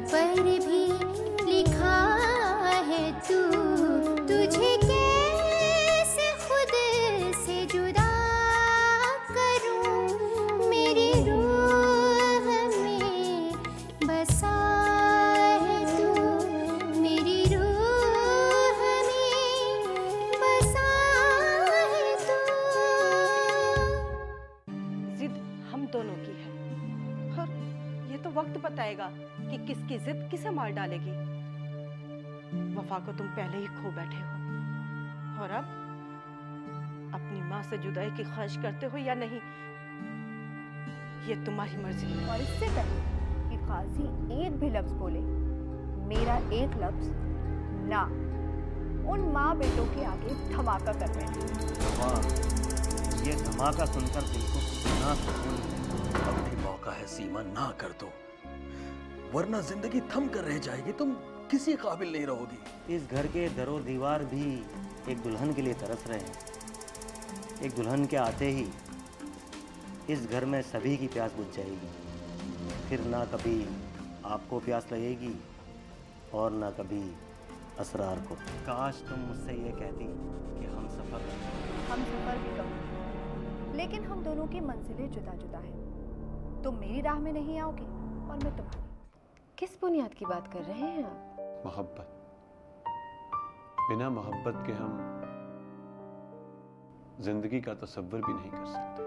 पर भी लिखा है तू, तुझे कैसे खुद से जुदा करूं, मेरी रूह में बसा है तू, मेरी रूह में बसा है तू। जिद हम दोनों की है और ये तो वक्त बताएगा कि किसकी जिद किसे मार डालेगी। वफा को तुम पहले ही खो बैठे हो और अब अपनी माँ से जुदाई की ख्वाहिश करते हो या नहीं, ये तुम्हारी मर्जी है। और इससे पहले कि काजी एक भी लफ्ज बोले, मेरा एक लफ्ज ना उन माँ बेटों के आगे धमाका कर रहे हैं। ये धमाका सुनकर दिल को ना सुकून है। अब भी मौका है सीमा, ना कर दो, वरना जिंदगी थम कर रह जाएगी, तुम किसी काबिल नहीं रहोगी। इस घर के दरो दीवार भी एक दुल्हन के लिए तरस रहे हैं। एक दुल्हन के आते ही इस घर में सभी की प्यास बुझ जाएगी। फिर ना कभी आपको प्यास लगेगी और ना कभी असरार को। काश तुम मुझसे ये कहती कि हम सफ़र भी कम, लेकिन हम दोनों की मंजिलें जुदा जुदा हैं। तुम मेरी राह में नहीं आओगे और मैं तुम्हारी। किस बुनियाद की बात कर रहे हैं आप? मोहब्बत। बिना मोहब्बत के हम जिंदगी का तसव्वुर भी नहीं कर सकते।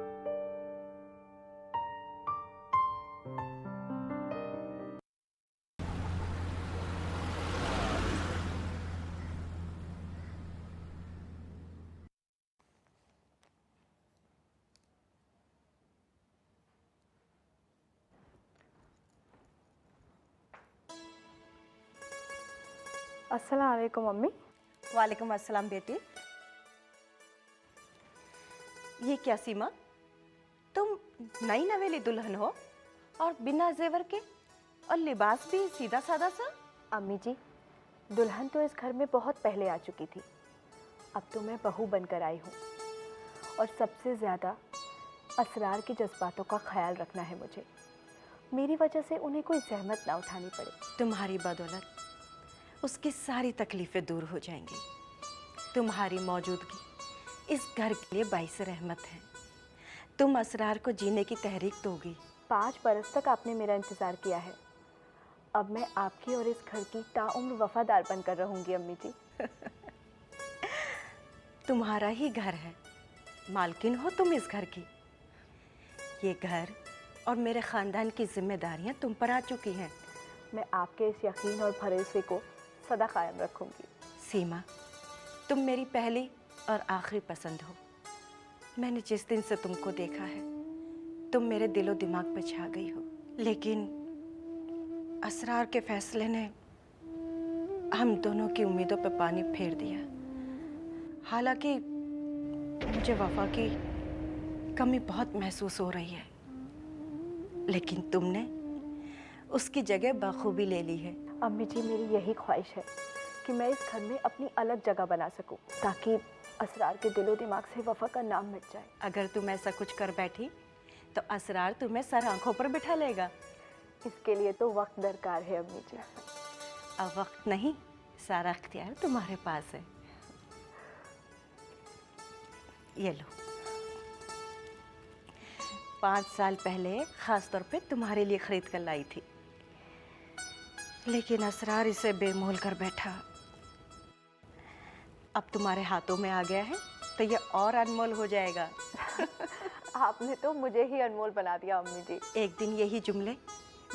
अस्सलाम वालेकुम मम्मी। वालेकुम अस्सलाम बेटी। ये क्या सीमा, तुम नई नवेली दुल्हन हो और बिना जेवर के, और लिबास भी सीधा सादा सा। अम्मी जी, दुल्हन तो इस घर में बहुत पहले आ चुकी थी, अब तो मैं बहू बनकर आई हूँ और सबसे ज़्यादा असरार के जज्बातों का ख्याल रखना है मुझे। मेरी वजह से उन्हें कोई जहमत ना उठानी पड़े। तुम्हारी बदौलत उसकी सारी तकलीफ़ें दूर हो जाएंगी। तुम्हारी मौजूदगी इस घर के लिए बाइस रहमत है। तुम असरार को जीने की तहरीक दोगी। 5 बरस तक आपने मेरा इंतज़ार किया है, अब मैं आपकी और इस घर की ताउम्र वफादार बनकर रहूंगी अम्मी जी। तुम्हारा ही घर है, मालकिन हो तुम इस घर की। ये घर और मेरे ख़ानदान की जिम्मेदारियां तुम पर आ चुकी हैं। मैं आपके इस यकीन और भरोसे को सदा कायम रखूंगी। सीमा, तुम मेरी पहली और आखिरी पसंद हो। मैंने जिस दिन से तुमको देखा है, तुम मेरे दिलो दिमाग पे छा गई हो। लेकिन असरार के फैसले ने हम दोनों की उम्मीदों पे पानी फेर दिया। हालांकि मुझे वफा की कमी बहुत महसूस हो रही है, लेकिन तुमने उसकी जगह बखूबी ले ली है। अम्मी जी, मेरी यही ख्वाहिश है कि मैं इस घर में अपनी अलग जगह बना सकूं, ताकि असरार के दिलो दिमाग से वफा का नाम मिट जाए। अगर तुम ऐसा कुछ कर बैठी तो असरार तुम्हें सर आंखों पर बिठा लेगा। इसके लिए तो वक्त दरकार है अम्मी जी। अब वक्त नहीं, सारा अख्तियार तुम्हारे पास है। ये लो, 5 साल पहले खास तौर पे तुम्हारे लिए खरीद कर लाई थी, लेकिन असरार इसे बेमोल कर बैठा। अब तुम्हारे हाथों में आ गया है तो ये और अनमोल हो जाएगा। आपने तो मुझे ही अनमोल बना दिया अम्मी जी। एक दिन यही जुमले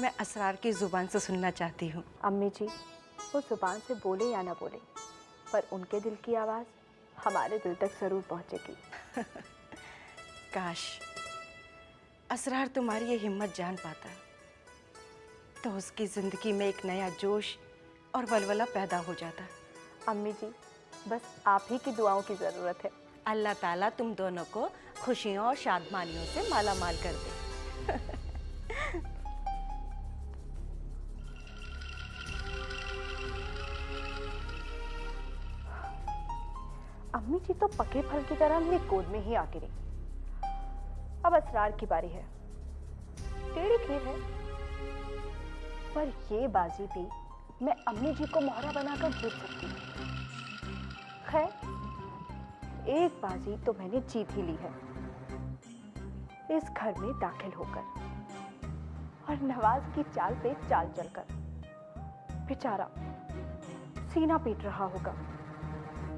मैं असरार की ज़ुबान से सुनना चाहती हूँ। अम्मी जी, वो ज़ुबान से बोले या ना बोले, पर उनके दिल की आवाज़ हमारे दिल तक ज़रूर पहुँचेगी। काश असरार तुम्हारी ये हिम्मत जान पाता, तो उसकी ज़िंदगी में एक नया जोश और वलवला पैदा हो जाता। अम्मी जी, बस आप ही की दुआओं की ज़रूरत है। अल्लाह ताला तुम दोनों को खुशियों और शादमानियों से माला माल कर दे। अम्मी जी तो पके फल की तरह मेरी गोद में ही आ गिरी। अब असरार की बारी है। टेढ़ी खीर है, पर ये बाजी भी मैं अम्मी जी को मोहरा बनाकर जीत सकती हूँ। खैर, एक बाजी तो मैंने जीत ही ली है, इस घर में दाखिल होकर और नवाज की चाल पे चाल चलकर। बेचारा सीना पीट रहा होगा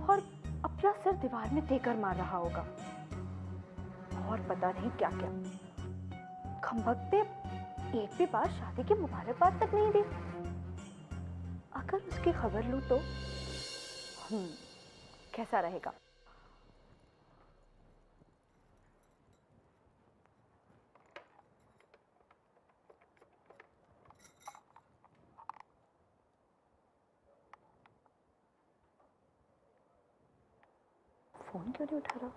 और अपना सिर दीवार में देकर मार रहा होगा और पता नहीं क्या क्या। खंभक पे एक भी बार शादी की मुबारकबाद तक नहीं दी। अगर उसकी खबर लूं तो कैसा रहेगा? फोन क्यों नहीं उठा रहा?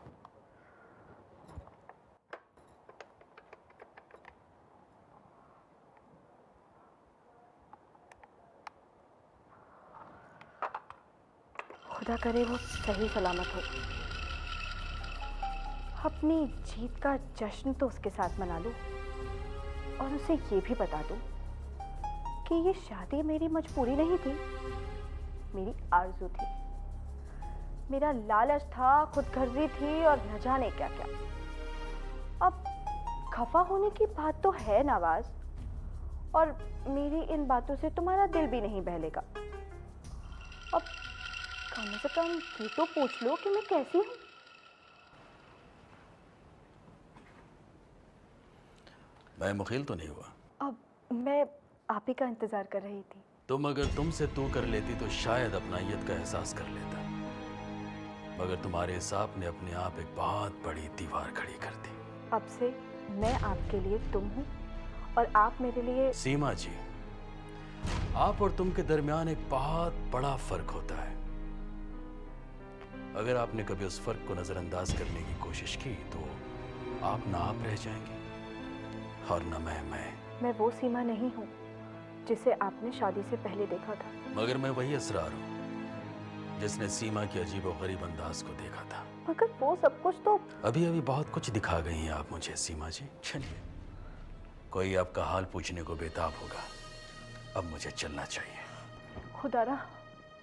खुदा करे वो सही सलामत हो। अपनी जीत का जश्न तो उसके साथ मना लूं और उसे ये भी बता दूं कि ये शादी मेरी मजबूरी नहीं थी, मेरी आरज़ू थी, मेरा लालच था, खुदगर्जी थी और न जाने क्या क्या। अब खफा होने की बात तो है नवाज, और मेरी इन बातों से तुम्हारा दिल भी नहीं बहलेगा। अब कम से कम ये तो पूछ लो कि मैं कैसी हूँ। मैं मुखिल तो नहीं हुआ। अब मैं आप ही का इंतजार कर रही थी। तुम अगर तुमसे तू कर लेती तो शायद अपनायत का एहसास कर लेता, मगर तुम्हारे हिसाब ने अपने आप एक बहुत बड़ी दीवार खड़ी कर दी। अब से मैं आपके लिए तुम हूँ और आप मेरे लिए। सीमा जी, आप और तुम के दरमियान एक बहुत बड़ा फर्क होता है। अगर आपने कभी उस फर्क को नजरअंदाज करने की कोशिश की तो आप ना आप रह जाएंगे और न मैं वो सीमा नहीं हूँ जिसे आपने शादी से पहले देखा था। मगर मैं वही असरार हूँ जिसने सीमा की अजीबोगरीब अंदाज को देखा था। मगर वो सब कुछ तो अभी अभी बहुत कुछ दिखा गई हैं आप मुझे सीमा जी। चलिए, कोई आपका हाल पूछने को बेताब होगा। अब मुझे चलना चाहिए। खुदारा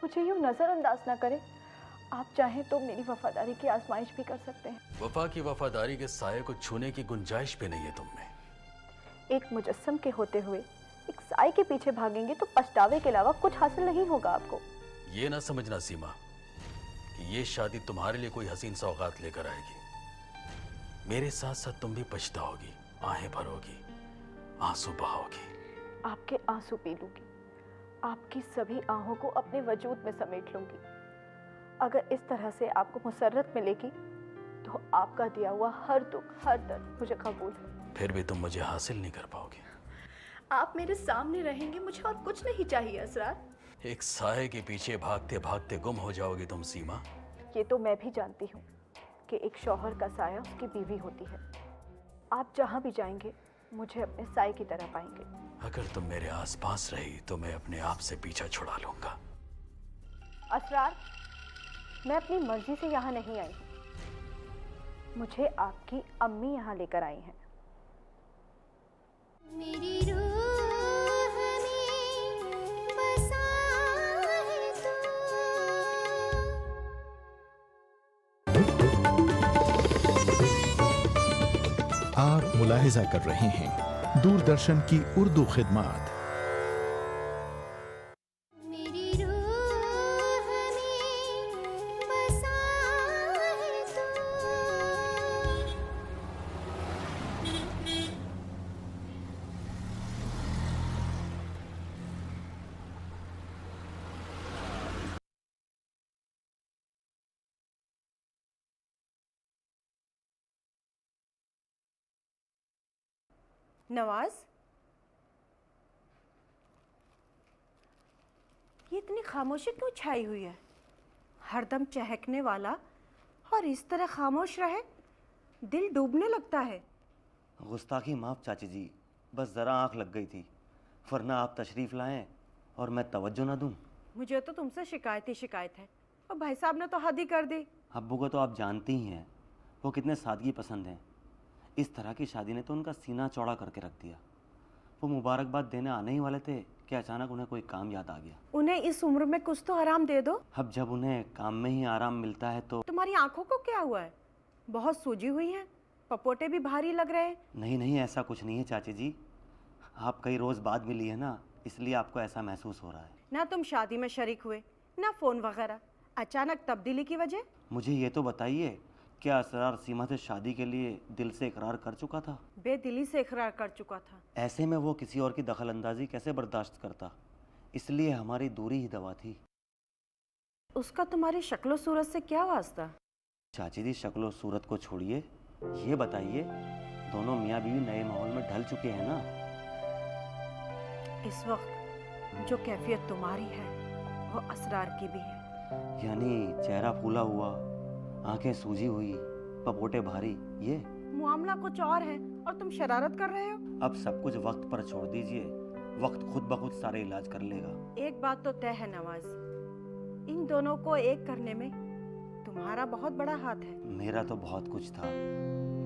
मुझे यूँ नजरअंदाज ना करे। आप चाहें तो मेरी वफादारी की आजमाइश भी कर सकते हैं। वफा की वफादारी के साये को छूने की गुंजाइश भी नहीं है तुम में। एक मुजस्सम के होते हुए एक साए के पीछे भागेंगे तो पछतावे के अलावा कुछ हासिल नहीं होगा आपको। ये ना समझना सीमा कि ये शादी तुम्हारे लिए कोई हसीन सौगात लेकर आएगी। मेरे साथ साथ तुम भी पछताओगी, आहें भरोगी, आंसू बहाओगी। आपके आंसू पी लूंगी, आपकी सभी आहों को अपने वजूद में समेट लूंगी। अगर इस तरह से आपको मुसर्रत मिलेगी तो आपका दिया हुआ हर दुख, हर दर्द मुझे कबूल है। फिर भी तुम मुझे हासिल नहीं कर पाओगे। आप मेरे सामने रहेंगे, मुझे और कुछ नहीं चाहिए असरार। एक साये के पीछे भागते भागते गुम हो जाओगी तुम सीमा। ये तो मैं भी जानती हूँ कि एक शौहर का साया उसकी बीवी होती है। आप जहाँ भी जाएंगे मुझे अपने साये की तरह पाएंगे। अगर तुम मेरे आसपास रही तो मैं अपने आप से पीछा छुड़ा लूंगा। असरार, मैं अपनी मर्जी से यहाँ नहीं आई, मुझे आपकी अम्मी यहाँ लेकर आई हैं। मेरी रूह में बसा है तू। आप मुलाहिजा कर रहे हैं दूरदर्शन की उर्दू खिदमत। मेरी रूह में बसा है तू। नवाज, ये इतनी खामोशी क्यों छाई हुई है? हरदम चहकने वाला और इस तरह खामोश रहे, दिल डूबने लगता है। गुस्ताखी माफ चाची जी, बस ज़रा आँख लग गई थी, वरना आप तशरीफ़ लाएं और मैं तवज्जो ना दूं। मुझे तो तुमसे शिकायत ही शिकायत है और भाई साहब ने तो हद ही कर दी। अब्बू को तो आप जानती ही हैं, वो कितने सादगी पसंद हैं। इस तरह की शादी ने तो उनका सीना चौड़ा करके रख दिया। वो मुबारकबाद देने आने ही वाले थे कि अचानक उन्हें कोई काम याद आ गया। उन्हें इस उम्र में कुछ तो आराम दे दो। अब जब उन्हें काम में ही आराम मिलता है तो तुम्हारी आंखों को क्या हुआ है? बहुत सूजी हुई हैं, पपोटे भी भारी लग रहे हैं। नहीं नहीं, ऐसा कुछ नहीं है चाची जी। आप कई रोज बाद मिली है ना, इसलिए आपको ऐसा महसूस हो रहा है। ना तुम शादी में शरीक हुए, ना फोन वगैरह, अचानक तब्दीली की वजह? मुझे ये तो बताइए, क्या असरार सीमा से शादी के लिए दिल से इकरार कर चुका था? बेदिली से इकरार कर चुका था। ऐसे में वो किसी और की दखलंदाजी कैसे बर्दाश्त करता? इसलिए हमारी दूरी ही दवा थी। उसका तुम्हारी शक्लो सूरत से क्या वास्ता? चाची जी, शक्लो सूरत को छोड़िए, ये बताइए दोनों मियाँ बीवी नए माहौल में ढल चुके हैं ना? इस वक्त जो कैफियत तुम्हारी है वो असरार की भी है। यानी चेहरा फूला हुआ, आंखें सूजी हुई, पपोटे भारी, ये मामला कुछ और है और तुम शरारत कर रहे हो। अब सब कुछ वक्त पर छोड़ दीजिए, वक्त खुद ब खुद सारे इलाज कर लेगा। एक बात तो तय है नवाज, इन दोनों को एक करने में तुम्हारा बहुत बड़ा हाथ है। मेरा तो बहुत कुछ था,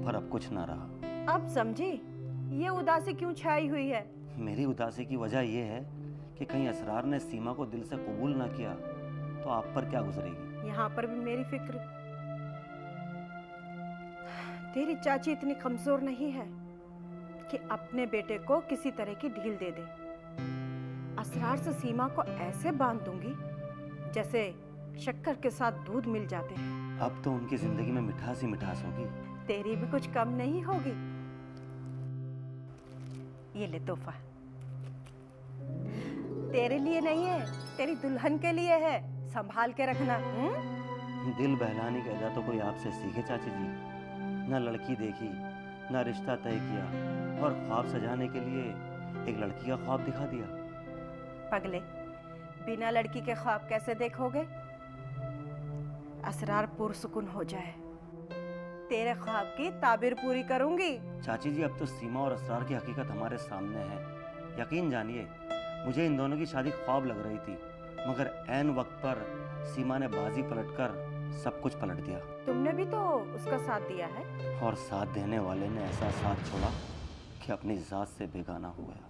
पर अब कुछ ना रहा। अब समझी ये उदासी क्यों छाई हुई है? मेरी उदासी की वजह यह है कि कहीं असरार ने सीमा को दिल से कबूल ना किया तो आप पर क्या गुजरेगी? यहाँ पर भी मेरी फिक्र। तेरी चाची इतनी कमजोर नहीं है कि अपने बेटे को किसी तरह की ढील दे दे। असरार से सीमा को ऐसे बांध दूंगी जैसे शक्कर के साथ दूध मिल जाते हैं। अब तो उनकी जिंदगी में मिठास ही मिठास होगी। तेरी भी कुछ कम नहीं होगी। ये ले तोहफा, तेरे लिए नहीं है, तेरी दुल्हन के लिए है, संभाल के रखना। दिल बहलाने की अदा तो कोई आपसे सीखे चाची जी। ना लड़की देखी, ना रिश्ता तय किया, और ख्वाब सजाने के लिए एक लड़की का ख्वाब दिखा दिया। पगले, बिना लड़की के ख्वाब कैसे देखोगे? असरार पुरसुकून हो जाए, तेरे ख्वाब की ताबीर पूरी करूंगी। चाची जी, अब तो सीमा और असरार की हकीकत हमारे सामने है। यकीन जानिए, मुझे इन दोनों की शादी ख्वाब लग रही थी, मगर ऐन वक्त पर सीमा ने बाजी पलटकर सब कुछ पलट दिया। तुमने भी तो उसका साथ दिया है। और साथ देने वाले ने ऐसा साथ छोड़ा कि अपनी जात से बेगाना हो गया।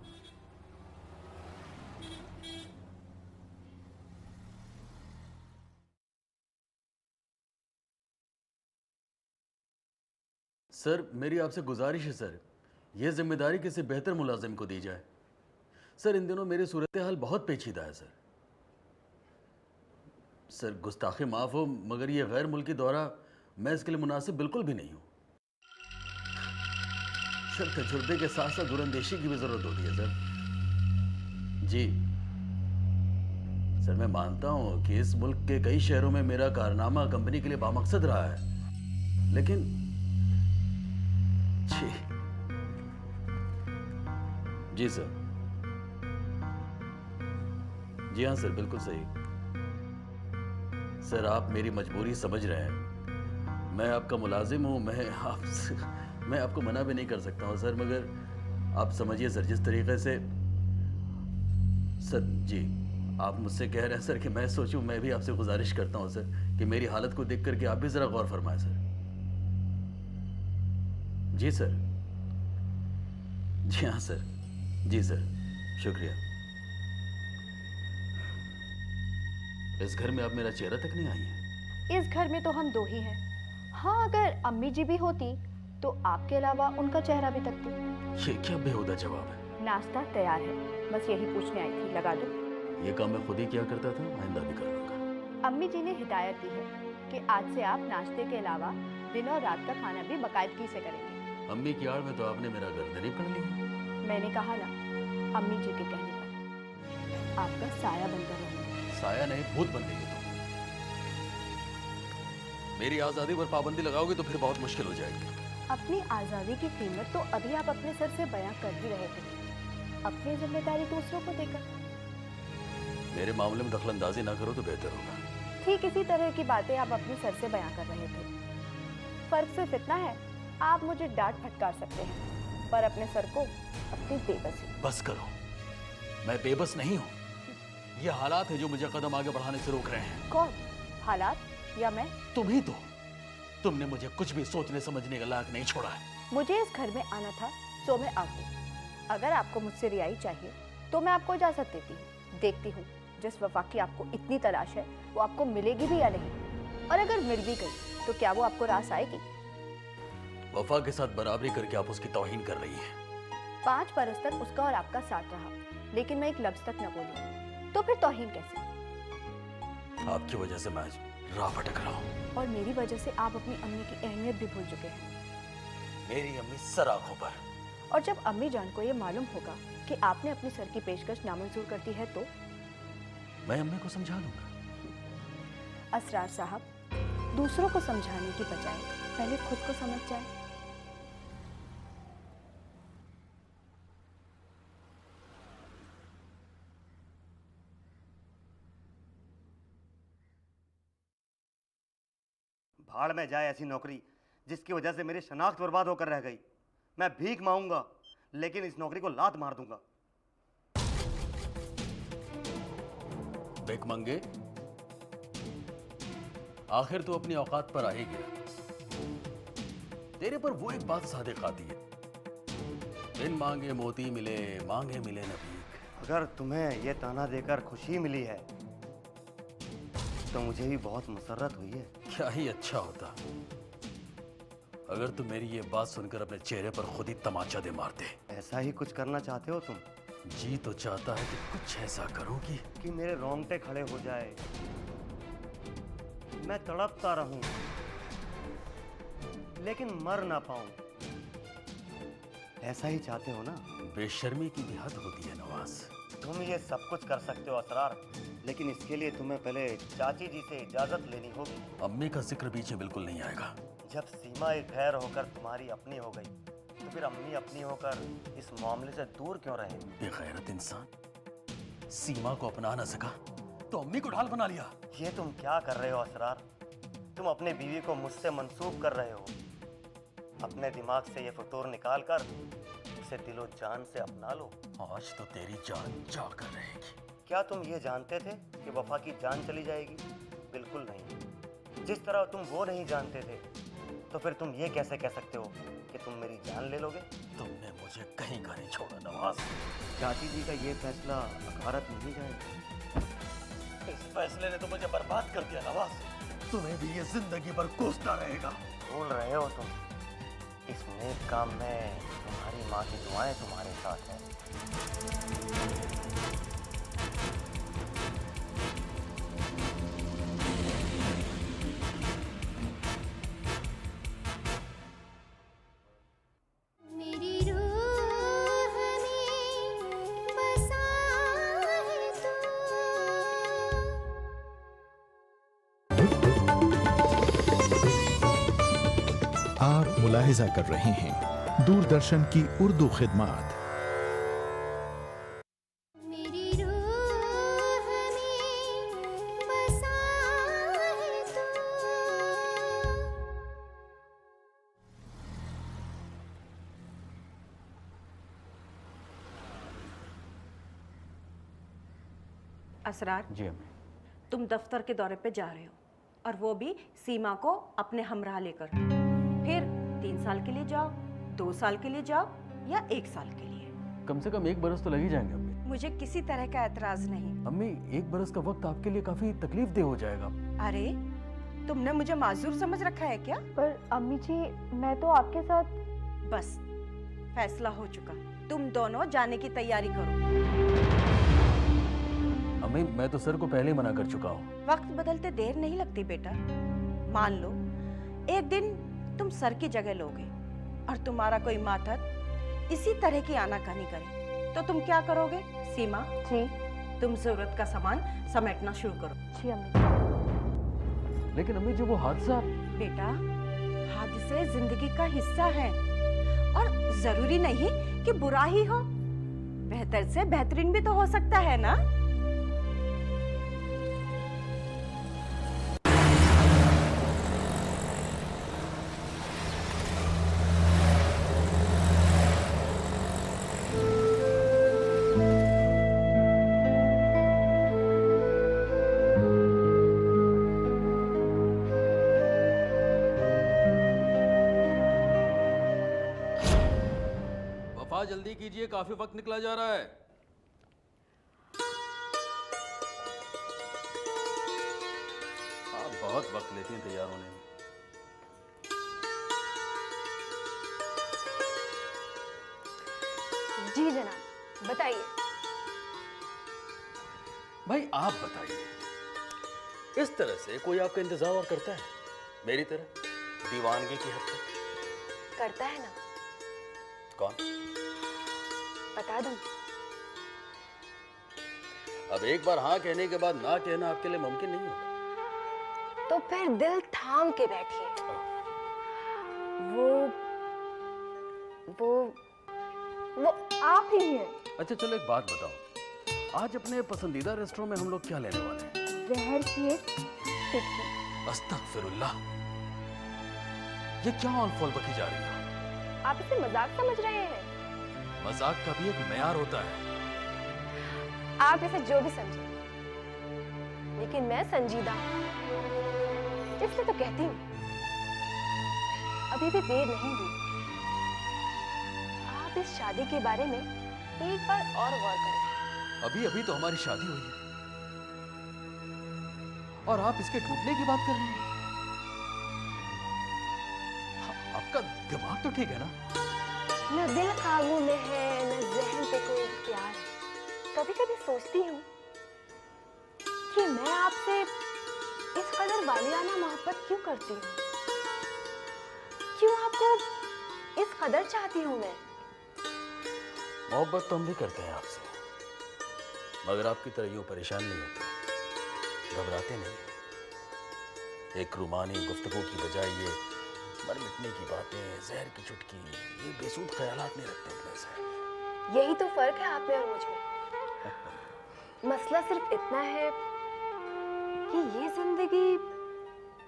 सर, मेरी आपसे गुजारिश है सर, यह जिम्मेदारी किसी बेहतर मुलाजिम को दी जाए। सर, इन दिनों मेरी सूरत हाल बहुत पेचीदा है सर। सर, गुस्ताखी माफ़ हो, मगर ये गैर मुल्की दौरा मैं इसके लिए मुनासिब बिल्कुल भी नहीं हूँ। सर, तजुर्बे के साथ साथ दूरंदेशी की भी ज़रूरत होती है सर। जी सर, मैं मानता हूँ कि इस मुल्क के कई शहरों में मेरा कारनामा कंपनी के लिए बामकसद रहा है, लेकिन जी सर, जी हाँ सर, बिल्कुल सही। सर, आप मेरी मजबूरी समझ रहे हैं। मैं आपका मुलाजिम हूँ, मैं आपको मना भी नहीं कर सकता हूँ सर, मगर आप समझिए सर, जिस तरीके से सर, जी आप मुझसे कह रहे हैं सर कि मैं सोचूं, मैं भी आपसे गुजारिश करता हूँ सर कि मेरी हालत को देख करके आप भी ज़रा गौर फरमाएं सर। जी सर, जी हाँ सर, जी सर, शुक्रिया। इस घर में आप मेरा चेहरा तक नहीं आई हैं। इस घर में तो हम दो ही हैं। हाँ, अगर अम्मी जी भी होती तो आपके अलावा उनका चेहरा भी तकती। ये क्या बेहुदा जवाब है। नाश्ता तैयार है, बस यही पूछने आई थी, लगा दो। ये काम मैं खुद ही किया करता था, आइंदा भी कर लूंगा। अम्मी जी ने हिदायत दी है कि आज से आप नाश्ते के अलावा दिन और रात का खाना भी बाकायदगी से करेंगे। अम्मी की आड़ में तो आपने मेरा गर्दन ही पकड़ लिया। मैंने कहा ना, अम्मी जी के कहने पर आपका साया बनकर रहूंगी। साया नहीं, भूत बन गई तो। मेरी आज़ादी पर पाबंदी लगाओगे तो फिर बहुत मुश्किल हो जाएगी। अपनी आज़ादी की कीमत तो अभी आप अपने सर से बयां कर ही रहे थे, अपनी जिम्मेदारी दूसरों को देकर। मेरे मामले में दखलंदाजी ना करो तो बेहतर होगा। ठीक इसी तरह की बातें आप अपने सर से बयां कर रहे थे। फर्क सिर्फ इतना है, आप मुझे डांट फटकार सकते हैं, पर अपने सर को अपनी बेबसी। बस करो, मैं बेबस नहीं हूँ। ये हालात है जो मुझे कदम आगे बढ़ाने से रोक रहे हैं। कौन? हालात या मैं? तुम ही तो। तुमने मुझे कुछ भी सोचने समझने का लायक नहीं छोड़ा है। मुझे इस घर में आना था, सो मैं आ गई। अगर आपको मुझसे रिहाई चाहिए तो मैं आपको इजाज़त देती हूँ। देखती हूँ जिस वफा की आपको इतनी तलाश है वो आपको मिलेगी भी या नहीं, और अगर मिल भी गई तो क्या वो आपको रास आएगी? वफा के साथ बराबरी करके आप उसकी तौहीन कर रही हैं। 5 बरस तक उसका और आपका साथ रहा, लेकिन मैं एक लफ्ज़ तक न बोली, तो फिर तौहीन कैसे? आपकी वजह से मैं आज राह भटक रहा हूँ। और मेरी वजह से आप अपनी अम्मी की अहमियत भी भूल चुके हैं। मेरी अम्मी सर आंखों पर। और जब अम्मी जान को ये मालूम होगा कि आपने अपनी सर की पेशकश नामंजूर कर दी है तो? मैं अम्मी को समझा लूंगा। असरार साहब, दूसरों को समझाने की बजाय पहले खुद को समझ जाए। भाड़ में जाए ऐसी नौकरी जिसकी वजह से मेरी शनाख्त बर्बाद होकर रह गई। मैं भीख मांगूंगा, लेकिन इस नौकरी को लात मार दूंगा। बेक मंगे, आखिर तू अपनी औकात पर आ ही गया। तेरे पर वो एक बात सादिक आती है, बिन मांगे मोती मिले, मांगे मिले न भीख। अगर तुम्हें यह ताना देकर खुशी मिली है तो मुझे भी बहुत मुसर्रत हुई है। क्या ही अच्छा होता अगर तुम मेरी ये बात सुनकर अपने चेहरे पर खुद ही तमाचा दे मारते। ऐसा ही कुछ करना चाहते हो तुम? जी तो चाहता है कि कुछ ऐसा करूं कि मेरे रोंगटे खड़े हो जाए, मैं तड़पता रहूं लेकिन मर ना पाऊं। ऐसा ही चाहते हो ना? बेशर्मी की भी हद होती है नवाज। तुम ये सब कुछ कर सकते हो असरार, लेकिन इसके लिए तुम्हें पहले चाची जी से इजाजत लेनी होगी। अम्मी का जिक्र बीच में बिल्कुल नहीं आएगा। जब सीमा एक गैर होकर तुम्हारी अपनी हो गई तो फिर अम्मी अपनी होकर इस मामले से दूर क्यों रहे? बेगैरत इंसान सीमा को अपना ना सका तो अम्मी को ढाल बना लिया। ये तुम क्या कर रहे हो असरार? तुम अपनी बीवी को मुझसे मंसूब कर रहे हो। अपने दिमाग से ये फतूर निकाल कर उसे दिलो जान से अपना लो। आज तो तेरी जान जाकर रहेगी। क्या तुम ये जानते थे कि वफा की जान चली जाएगी? बिल्कुल नहीं। जिस तरह तुम वो नहीं जानते थे, तो फिर तुम ये कैसे कह सकते हो कि तुम मेरी जान ले लोगे? तुमने मुझे कहीं का नहीं छोड़ा नवाज। चाची जी का ये फैसला अखारत नहीं जाएगा। इस फैसले ने तो मुझे बर्बाद कर दिया नवाज। तुम्हें भी ये जिंदगी भर कोसता रहेगा। भूल रहे हो तुम, इस नेक काम में तुम्हारी माँ की दुआएं तुम्हारे साथ हैं। मेरी रूह में बसा है तू। आप मुलाहिजा कर रहे हैं दूरदर्शन की उर्दू खिदमत। मेरी रूह में बसा है तू। असरार, जी अम्मी। तुम दफ्तर के दौरे पे जा रहे हो, और वो भी सीमा को अपने हमराह लेकर। फिर 3 साल के लिए जाओ, 2 साल के लिए जाओ, या 1 साल के लिए। कम से कम 1 बरस तो लग ही जाएंगे अम्मी। मुझे किसी तरह का एतराज नहीं। अम्मी 1 बरस का वक्त आपके लिए काफी तकलीफ दे हो जाएगा। अरे, तुमने मुझे माजूर समझ रखा है क्या? पर अम्मी जी, मैं तो आपके साथ। बस, फैसला हो चुका। तुम दोनों जाने की तैयारी करो। अम्मी मैं तो सर को पहले ही मना कर चुका हूँ। वक्त बदलते देर नहीं लगती बेटा। मान लो एक दिन तुम सर की जगह लोगे और तुम्हारा कोई मातहत इसी तरह की आनाकानी करे, तो तुम क्या करोगे? सीमा जी तुम जरूरत का सामान समेटना शुरू करो। जी अम्मी। लेकिन अम्मी जो वो हादसा। बेटा, हादसे जिंदगी का हिस्सा है, और जरूरी नहीं कि बुरा ही हो। बेहतर से बेहतरीन भी तो हो सकता है ना। वफा हाँ जल्दी कीजिए, काफी वक्त निकला जा रहा है। आप बहुत वक्त लेती हैं तैयार होने में। जी जनाब, बताइए। भाई आप बताइए, इस तरह से कोई आपका इंतजार और करता है? मेरी तरह दीवानगी की हद तक करता है ना। कौन? बता दूं? अब एक बार हाँ कहने के बाद ना कहना आपके लिए मुमकिन नहीं होगा। तो फिर दिल थाम के बैठिए। वो आप ही हैं। अच्छा चलो एक बात बताओ, आज अपने पसंदीदा रेस्टोरेंट में हम लोग क्या लेने वाले हैं? जहर की एक चुटकी। अस्तगफिरुल्लाह, ये क्या ऑल बकी जा रही है? आप इसे मजाक समझ रहे हैं? मजाक का भी एक मेयार होता है। आप इसे जो भी समझें, लेकिन मैं संजीदा हूं, इसलिए तो कहती हूँ अभी भी देर नहीं हुई। आप इस शादी के बारे में एक बार और गौर करें। अभी अभी तो हमारी शादी हुई है और आप इसके टूटने की बात कर रहे हैं। आपका दिमाग तो ठीक है ना? न दिल काबू में है, न जहन पे कोई इख्तियार है। कभी कभी सोचती हूँ कि मैं आपसे इस कदर वालियाना मोहब्बत क्यों करती हूँ, क्यों आपको इस कदर चाहती हूँ मैं। मोहब्बत तो हम भी करते हैं आपसे, मगर आपकी तरह यूं परेशान नहीं होते, घबराते नहीं। एक रूमानी गुफ्तगू की बजाय ये मर मिटने की बातें, जहर की चुटकी, ये बेसूद ख्यालात नहीं रखते अपने से। यही तो फर्क है आप में और मुझ में। मसला सिर्फ इतना है कि ये जिंदगी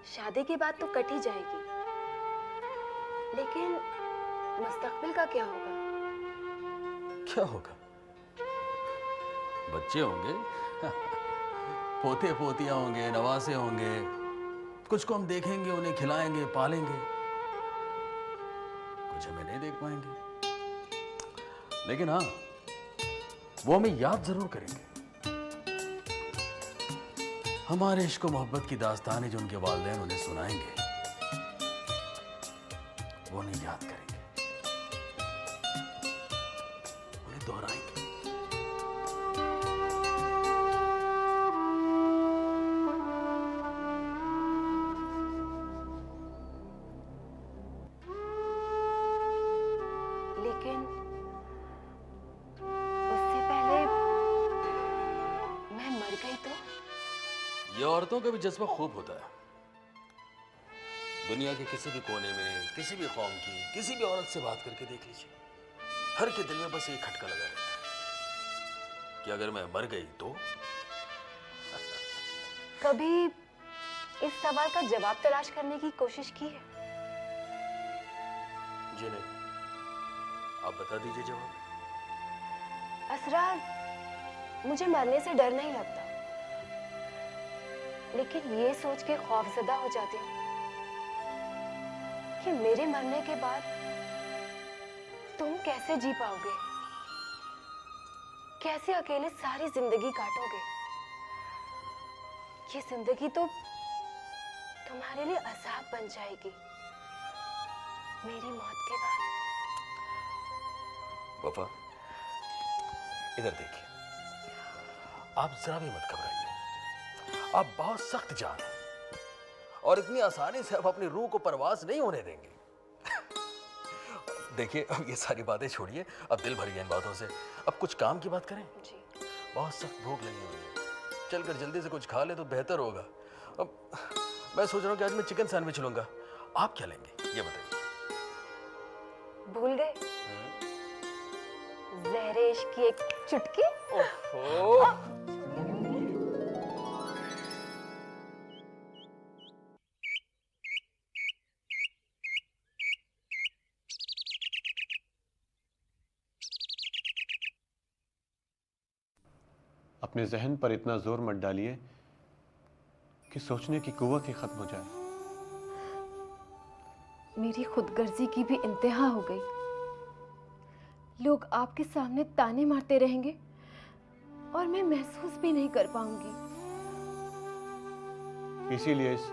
शादी के बाद तो कट ही जाएगी, लेकिन मुस्तकबिल का क्या होगा? क्या होगा? बच्चे होंगे, पोते पोतियां होंगे, नवासे होंगे, कुछ को हम देखेंगे, उन्हें खिलाएंगे, पालेंगे, कुछ हमें नहीं देख पाएंगे, लेकिन हाँ वो हमें याद जरूर करेंगे। हमारे इश्क मोहब्बत की दास्तानें जो उनके वालिदैन उन्हें सुनाएंगे, वो उन्हें याद करेंगे, उन्हें दोहराएंगे। लेकिन उससे पहले मैं मर गई तो? ये औरतों का भी जज्बा खूब होता है। दुनिया के किसी भी कोने में, किसी भी कौम की, किसी भी औरत से बात करके देख लीजिए, हर के दिल में बस एक खटका लगा रहता है कि अगर मैं मर गई तो। कभी इस सवाल का जवाब तलाश करने की कोशिश की है? जी नहीं, आप बता दीजिए जवाब। असरार, मुझे मरने से डर नहीं लगता, लेकिन ये सोच के खौफजदा हो जाती हूँ कि मेरे मरने के बाद तुम कैसे जी पाओगे, कैसे अकेले सारी जिंदगी काटोगे। ये जिंदगी तो तुम्हारे लिए अज़ाब बन जाएगी मेरी मौत के बाद। वफा, इधर देखिए, आप जरा भी मत घबराइए, आप बहुत सख्त जान हैं और इतनी आसानी से आप अपनी रूह को परवास नहीं होने देंगे। देखिए, अब ये सारी बातें छोड़िए, अब दिल भर गया इन बातों से, अब कुछ काम की बात करें। जी। बहुत सख्त भूख लगी हुई है, चलकर जल्दी से कुछ खा ले तो बेहतर होगा। अब मैं सोच रहा हूँ कि आज मैं चिकन सैंडविच लूंगा, आप क्या लेंगे ये बताइए। भूल गए ज़हरे इश्क की एक चुटकी? ओहो। अपने जहन पर इतना जोर मत डालिए कि सोचने की कुव्वत ही खत्म हो जाए। मेरी खुदगर्जी की भी इंतहा हो गई। लोग आपके सामने ताने मारते रहेंगे और मैं महसूस भी नहीं कर पाऊंगी। इसीलिए इस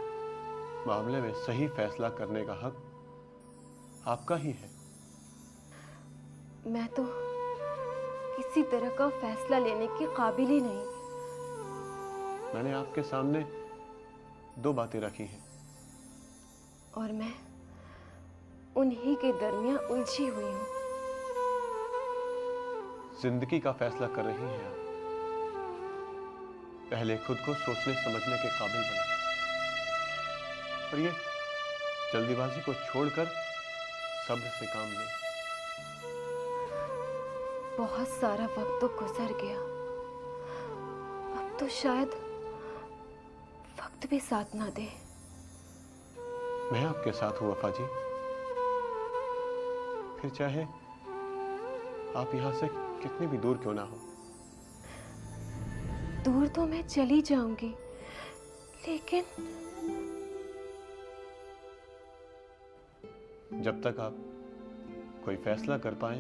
मामले में सही फैसला करने का हक आपका ही है। मैं तो किसी तरह का फैसला लेने के काबिल ही नहीं। मैंने आपके सामने 2 बातें रखी हैं और मैं उन्हीं के दरमियान उलझी हुई हूँ। जिंदगी का फैसला कर रही हैं आप। पहले खुद को सोचने समझने के काबिल बना और ये जल्दीबाजी को छोड़कर सब्र से काम लें। बहुत सारा वक्त तो गुजर गया, अब तो शायद वक्त भी साथ ना दे। मैं आपके साथ हूं वफा जी, फिर चाहे आप यहां से कितनी भी दूर क्यों ना हो। दूर तो मैं चली जाऊंगी, लेकिन जब तक आप कोई फैसला कर पाए,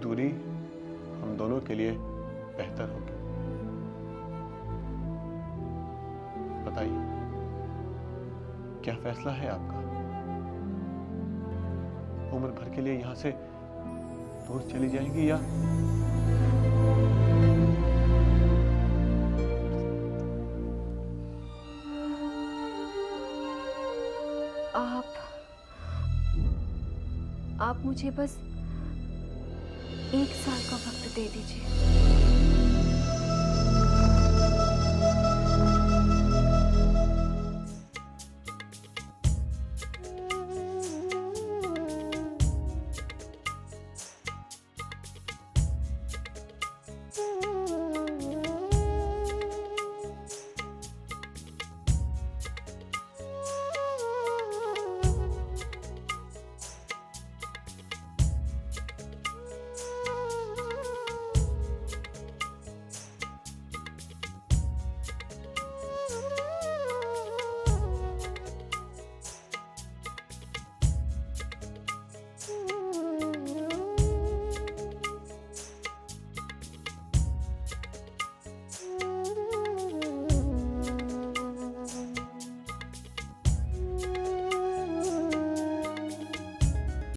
दूरी हम दोनों के लिए बेहतर होगी। बताइए, क्या फैसला है आपका? उम्र भर के लिए यहां से दूर चली जाएंगी या आप मुझे बस 1 साल का वक्त दे दीजिए।